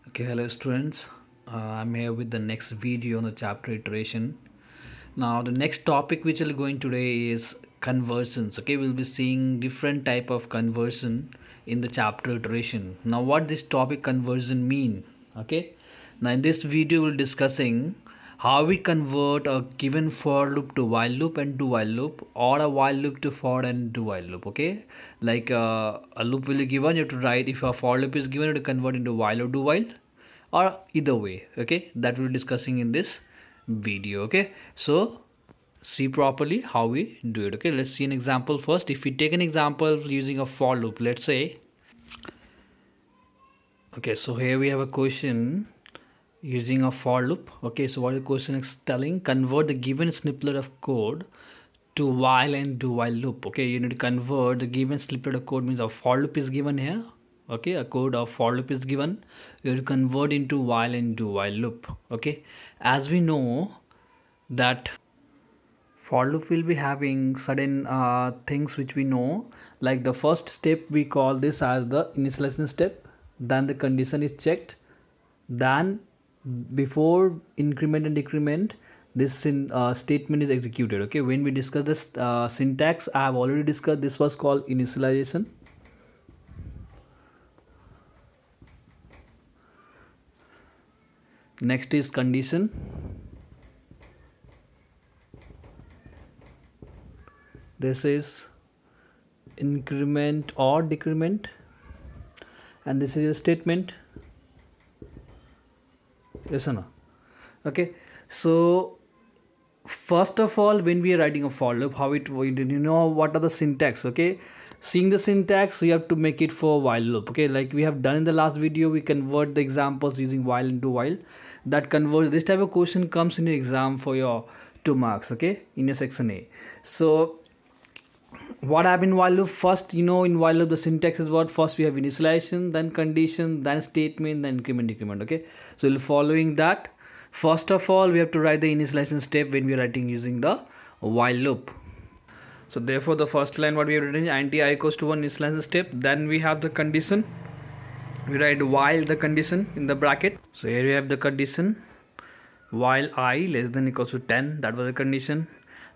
Okay, hello students. I'm here with the next video on the chapter iteration. Now the next topic which we're going today is conversions. Okay, we'll be seeing different type of conversion in the chapter iteration. Now what this topic conversion mean? Okay, now in this video we'll discussing how we convert a given for loop to while loop and do while loop, or a while loop to for and do while loop. Okay, like a loop will be given, you have to write. If a for loop is given, you have to convert into while or do while, or either way. Okay, that we'll be discussing in this video. Okay, so see properly how we do it. Okay, let's see an example first. If we take an example using a for loop, let's say, okay, so here we have a question using a for loop. Okay, so what the question is telling: convert the given snippet of code to while and do while loop. Okay, you need to convert the given snippet of code, means a for loop is given here. Okay, a code of for loop is given, you have to convert into while and do while loop. Okay, as we know that for loop will be having certain things which we know, like the first step we call this as the initialization step, then the condition is checked, then before increment and decrement this statement is executed. Okay, when we discuss this syntax, I have already discussed, this was called initialization. Next is condition, this is increment or decrement, and this is your statement. Yes or no? Okay, so first of all, when we are writing a for loop, how it, you know what are the syntax. Okay, seeing the syntax, we have to make it for while loop. Okay, like we have done in the last video, we convert the examples using while into while. That converts, this type of question comes in your exam for your 2 marks. Okay, in your section A. So what happened in while loop? First, in while loop the syntax is what? First we have initialization, then condition, then statement, then increment decrement. Okay, so following that, first of all we have to write the initialization step when we are writing using the while loop. So therefore the first line what we have written is int I equals to 1 initialization step, then we have the condition, we write while the condition in the bracket. So here we have the condition, while I less than equals to 10, that was the condition.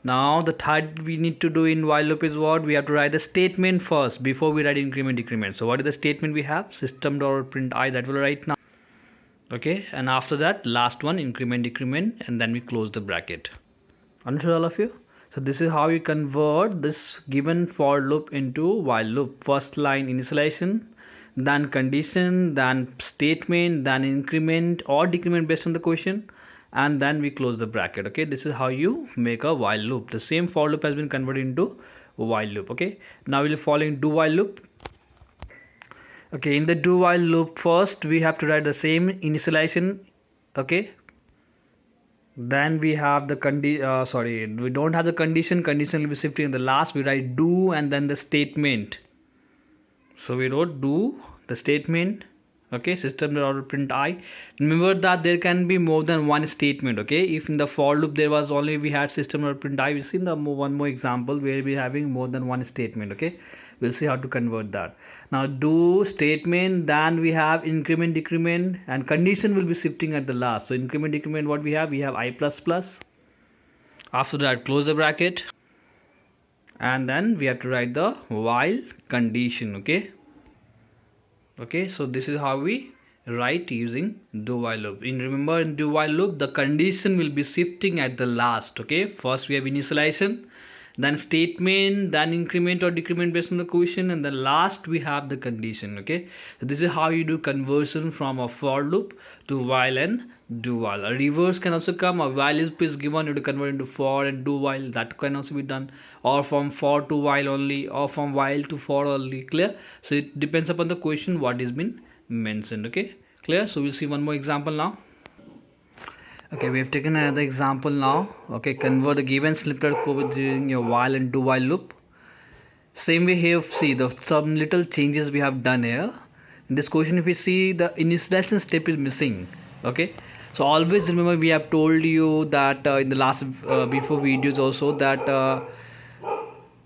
Now the third we need to do in while loop is what? We have to write the statement first before we write increment decrement. So what is the statement we have? System.print I, that will write now. Okay, and after that last one increment decrement, and then we close the bracket. Understood all of you? So this is how you convert this given for loop into while loop. First line initialization, then condition, then statement, then increment or decrement based on the question, and then we close the bracket. Okay, this is how you make a while loop. The same for loop has been converted into while loop. Okay, now we'll follow in do while loop. Okay, in the do while loop, first we have to write the same initialization. Okay, then we have the we don't have the condition will be shifting in the last. We write do and then the statement. So we wrote do the statement. Okay, system.print I. Remember that there can be more than one statement. Okay, if in the for loop there was only we had system.print I, we see the one more example where we having more than one statement. Okay, we'll see how to convert that. Now do statement, then we have increment decrement, and condition will be shifting at the last. So increment decrement, what we have I plus plus. After that close the bracket, and then we have to write the while condition. Okay, so this is how we write using do while loop. Remember in do while loop the condition will be shifting at the last. Okay, first we have initialization, then statement, then increment or decrement based on the question, and then last we have the condition. Okay, so this is how you do conversion from a for loop to while and do while. A reverse can also come. A while is given, you to convert into for and do while, that can also be done, or from for to while only, or from while to for only. Clear? So it depends upon the question what is been mentioned. Okay, clear? So we'll see one more example now. Okay, we have taken another example now. Okay, convert the given snippet code with using your while and do while loop. Same way here, see the some little changes we have done here. In this question, if we see the initialization step is missing. Okay, so always remember we have told you that in the last before videos also that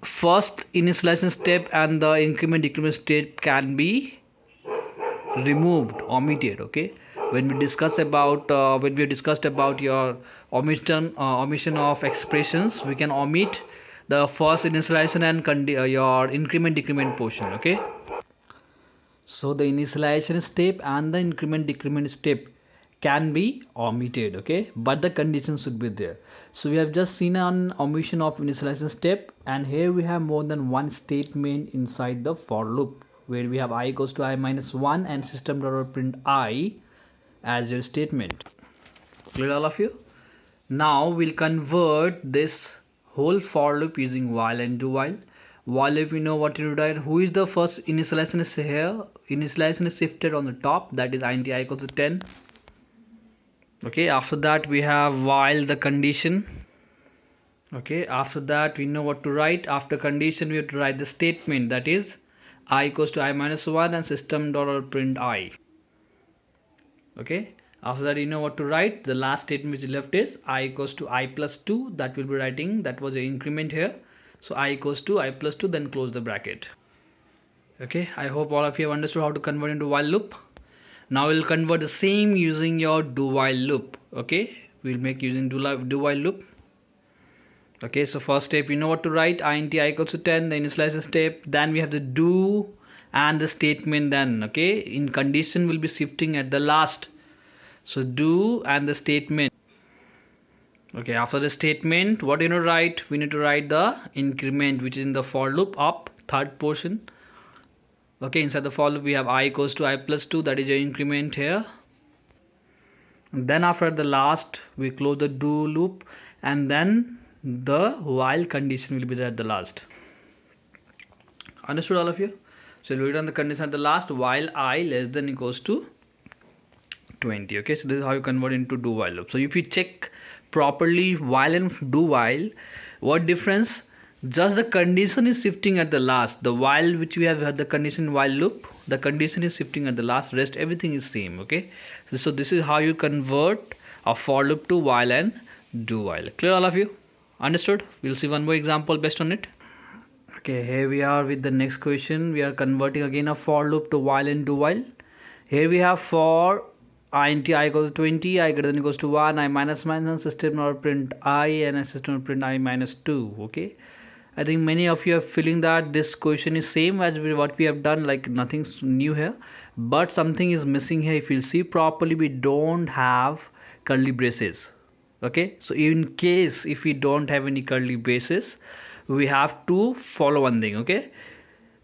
first initialization step and the increment decrement step can be removed, omitted. Okay, when we discuss about when we discussed about your omission of expressions, we can omit the first initialization and your increment decrement portion. Okay, so the initialization step and the increment decrement step can be omitted, okay, but the condition should be there. So we have just seen an omission of initialization step, and here we have more than one statement inside the for loop, where we have I equals to I minus 1 and system.print I as your statement. Clear, all of you? Now we'll convert this whole for loop using while and do while. While, if we know what to do, who is the first initialization is here. Initialization is shifted on the top, that is int I equals to 10. Okay, after that we have while the condition. Okay, after that we know what to write. After condition we have to write the statement, that is I equals to I minus 1 and system.print I. Okay, after that you know what to write. The last statement which is left is I equals to I plus 2, that will be writing, that was the increment here. So I equals to I plus 2, then close the bracket. Okay, I hope all of you have understood how to convert into while loop. Now we'll convert the same using your do while loop. Okay, we'll make using do while loop. Okay, so first step you know what to write, int I equals to 10, the initialization step, then we have the do and the statement then. Okay, in condition will be shifting at the last, so do and the statement. Okay, after the statement what you need to write, we need to write the increment which is in the for loop up, third portion. Okay, inside the for loop we have I equals to I plus 2, that is your increment here. And then after the last we close the do loop, and then the while condition will be there at the last. Understood, all of you? So we'll return the condition at the last, while I less than equals to 20. Okay, so this is how you convert into do while loop. So if you check properly while and do while, what difference? Just the condition is shifting at the last. The while which we have had the condition while loop, the condition is shifting at the last, rest everything is same. Okay, so this is how you convert a for loop to while and do while. Clear, all of you? Understood? We'll see one more example based on it. Okay, here we are with the next question. We are converting again a for loop to while and do while. Here we have for int I equals to 20, I greater than equals to 1, I minus minus, system.print I and system.print I minus 2. Okay, I think many of you are feeling that this question is same as what we have done, like nothing's new here, but something is missing here. If you see properly, we don't have curly braces. Okay, so in case if we don't have any curly braces, we have to follow one thing. Okay,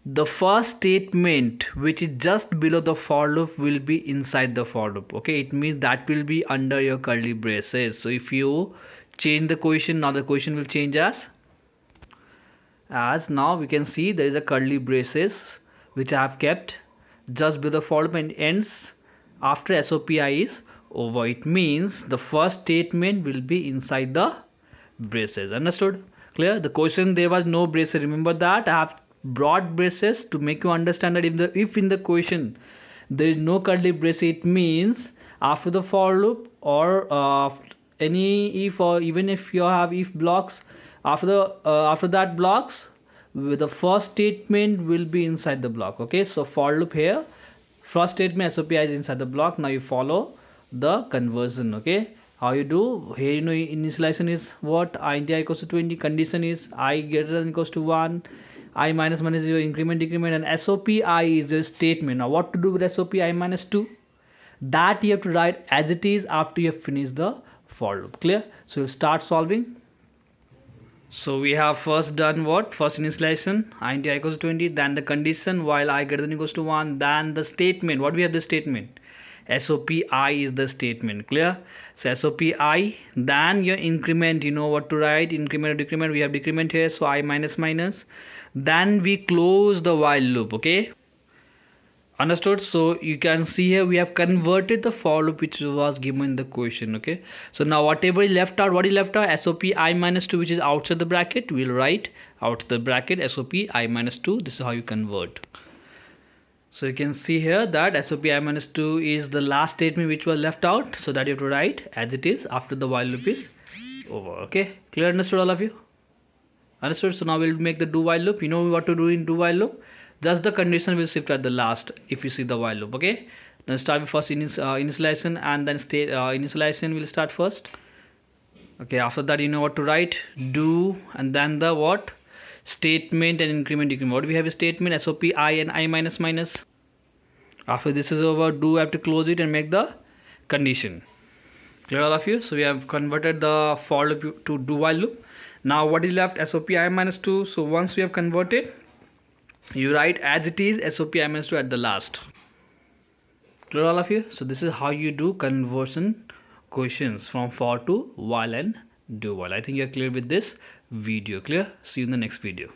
the first statement which is just below the for loop will be inside the for loop. Okay, it means that will be under your curly braces. So if you change the question, now the question will change as now we can see there is a curly braces which I have kept just below the for loop and ends after SOPI is over. It means the first statement will be inside the braces. Understood? Clear? The question there was no braces. Remember that I have brought braces to make you understand that if in the question there is no curly braces, it means after the for loop or any if, or even if you have if blocks, after that blocks, the first statement will be inside the block. Okay, so for loop here, first statement SOPI is inside the block. Now you follow the conversion. Okay, how you do here, you know, initialization is what, int I equals to 20, condition is I greater than equals to 1, I minus 1 is your increment decrement, and SOPI is your statement. Now what to do with SOPI minus 2, that you have to write as it is after you have finished the for loop. Clear? So you'll start solving. So we have first done what? First initialization, int I equals to 20, then the condition while I greater than equals to 1, then the statement. What we have the statement? SOPI is the statement. Clear? So SOPI, then your increment, you know what to write, increment or decrement. We have decrement here, so I minus minus, then we close the while loop. Okay, understood? So you can see here we have converted the for loop which was given in the question. Okay, so now whatever is left out, what is left out? SOPI minus 2, which is outside the bracket, we'll write outside the bracket SOPI minus 2. This is how you convert. So you can see here that SOPI minus 2 is the last statement which was left out, so that you have to write as it is after the while loop is over. Okay, clear? Understood, all of you? Understood? So now we'll make the do while loop. You know what to do in do while loop? Just the condition will shift at the last if you see the while loop. Okay, Then start with first initialization, and then state initialization will start first. Okay, after that you know what to write, do, and then the what, statement and increment decrement. What we have a statement SOP I and I minus minus. After this is over, do have to close it and make the condition. Clear all of you? So we have converted the for loop to do while loop. Now what is left? SOP I minus 2. So once we have converted, you write as it is SOP I minus 2 at the last. Clear all of you? So this is how you do conversion questions from for to while and do while. I think you are clear with this video. Clear? See you in the next video.